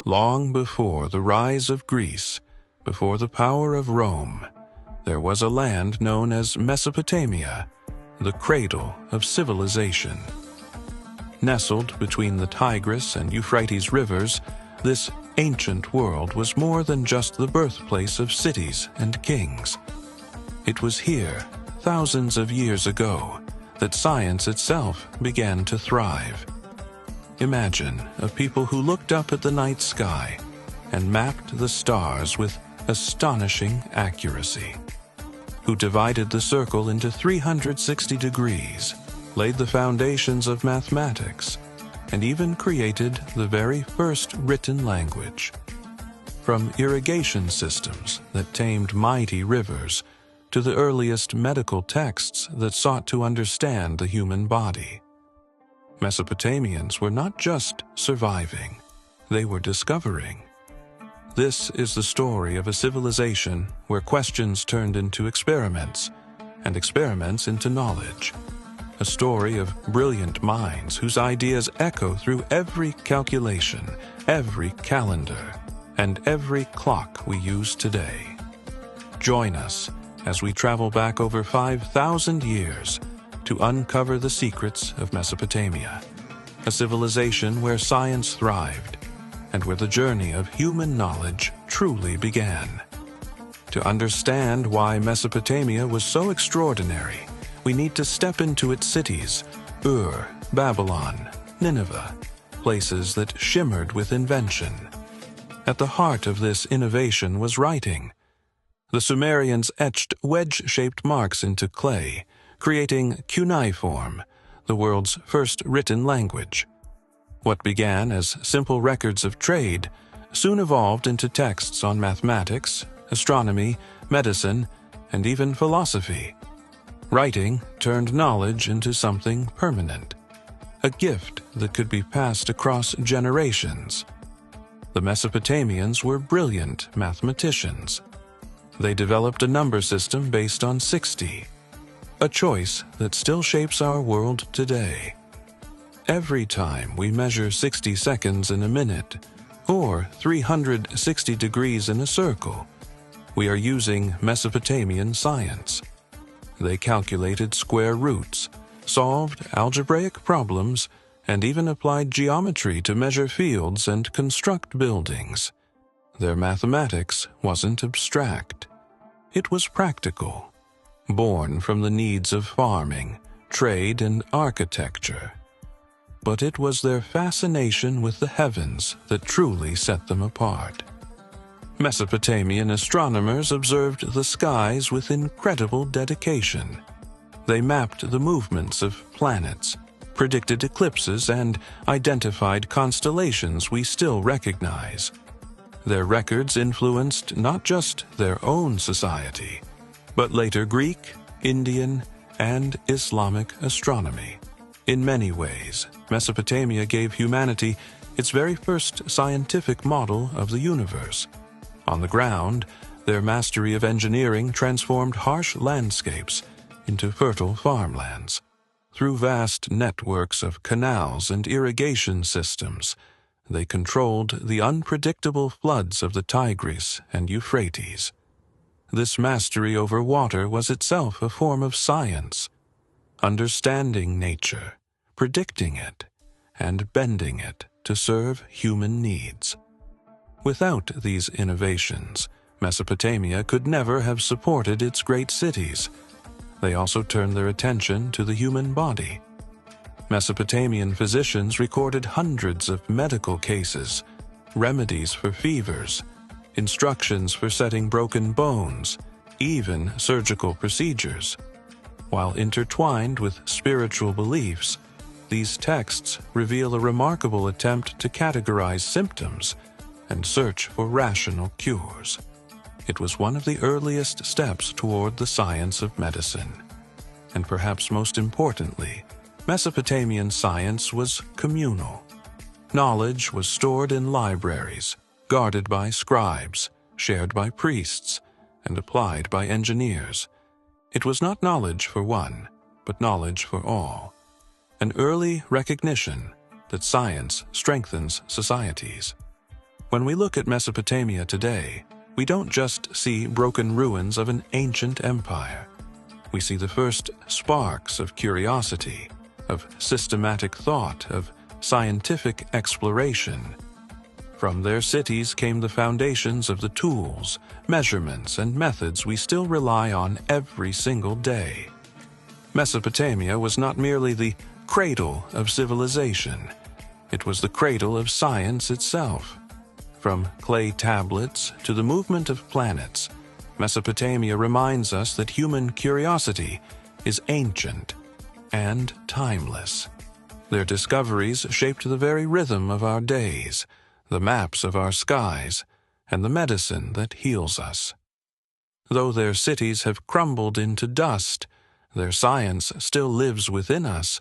Long before the rise of Greece, before the power of Rome, there was a land known as Mesopotamia, the cradle of civilization. Nestled between the Tigris and Euphrates rivers, this ancient world was more than just the birthplace of cities and kings. It was here, thousands of years ago, that science itself began to thrive. Imagine a people who looked up at the night sky and mapped the stars with astonishing accuracy, who divided the circle into 360 degrees, laid the foundations of mathematics, and even created the very first written language. From irrigation systems that tamed mighty rivers to the earliest medical texts that sought to understand the human body, Mesopotamians were not just surviving, they were discovering. This is the story of a civilization where questions turned into experiments, and experiments into knowledge. A story of brilliant minds whose ideas echo through every calculation, every calendar, and every clock we use today. Join us as we travel back over 5,000 years to uncover the secrets of Mesopotamia, a civilization where science thrived and where the journey of human knowledge truly began. To understand why Mesopotamia was so extraordinary, we need to step into its cities, Ur, Babylon, Nineveh, places that shimmered with invention. At the heart of this innovation was writing. The Sumerians etched wedge-shaped marks into clay, creating cuneiform, the world's first written language. What began as simple records of trade soon evolved into texts on mathematics, astronomy, medicine, and even philosophy. Writing turned knowledge into something permanent, a gift that could be passed across generations. The Mesopotamians were brilliant mathematicians. They developed a number system based on 60, a choice that still shapes our world today. Every time we measure 60 seconds in a minute, or 360 degrees in a circle, we are using Mesopotamian science. They calculated square roots, solved algebraic problems, and even applied geometry to measure fields and construct buildings. Their mathematics wasn't abstract. It was practical, born from the needs of farming, trade, and architecture. But it was their fascination with the heavens that truly set them apart. Mesopotamian astronomers observed the skies with incredible dedication. They mapped the movements of planets, predicted eclipses, and identified constellations we still recognize. Their records influenced not just their own society, but later Greek, Indian, and Islamic astronomy. In many ways, Mesopotamia gave humanity its very first scientific model of the universe. On the ground, their mastery of engineering transformed harsh landscapes into fertile farmlands. Through vast networks of canals and irrigation systems, they controlled the unpredictable floods of the Tigris and Euphrates. This mastery over water was itself a form of science, understanding nature, predicting it, and bending it to serve human needs. Without these innovations, Mesopotamia could never have supported its great cities. They also turned their attention to the human body. Mesopotamian physicians recorded hundreds of medical cases, remedies for fevers, instructions for setting broken bones, even surgical procedures. While intertwined with spiritual beliefs, these texts reveal a remarkable attempt to categorize symptoms and search for rational cures. It was one of the earliest steps toward the science of medicine. And perhaps most importantly, Mesopotamian science was communal. Knowledge was stored in libraries, guarded by scribes, shared by priests, and applied by engineers. It was not knowledge for one, but knowledge for all. an early recognition that science strengthens societies. When we look at Mesopotamia today, we don't just see broken ruins of an ancient empire. We see the first sparks of curiosity, of systematic thought, of scientific exploration. From their cities came the foundations of the tools, measurements, and methods we still rely on every single day. Mesopotamia was not merely the cradle of civilization. It was the cradle of science itself. From clay tablets to the movement of planets, Mesopotamia reminds us that human curiosity is ancient and timeless. Their discoveries shaped the very rhythm of our days, the maps of our skies, and the medicine that heals us. Though their cities have crumbled into dust, their science still lives within us.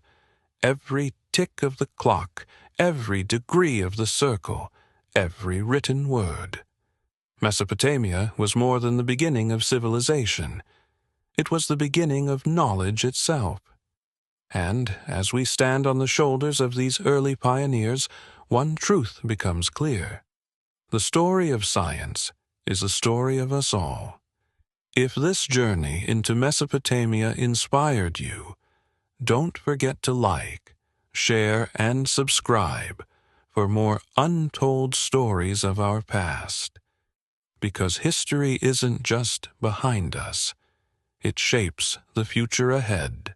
Every tick of the clock, every degree of the circle, every written word. Mesopotamia was more than the beginning of civilization. It was the beginning of knowledge itself. And as we stand on the shoulders of these early pioneers, one truth becomes clear. The story of science is the story of us all. If this journey into Mesopotamia inspired you, don't forget to like, share, and subscribe for more untold stories of our past. Because history isn't just behind us, it shapes the future ahead.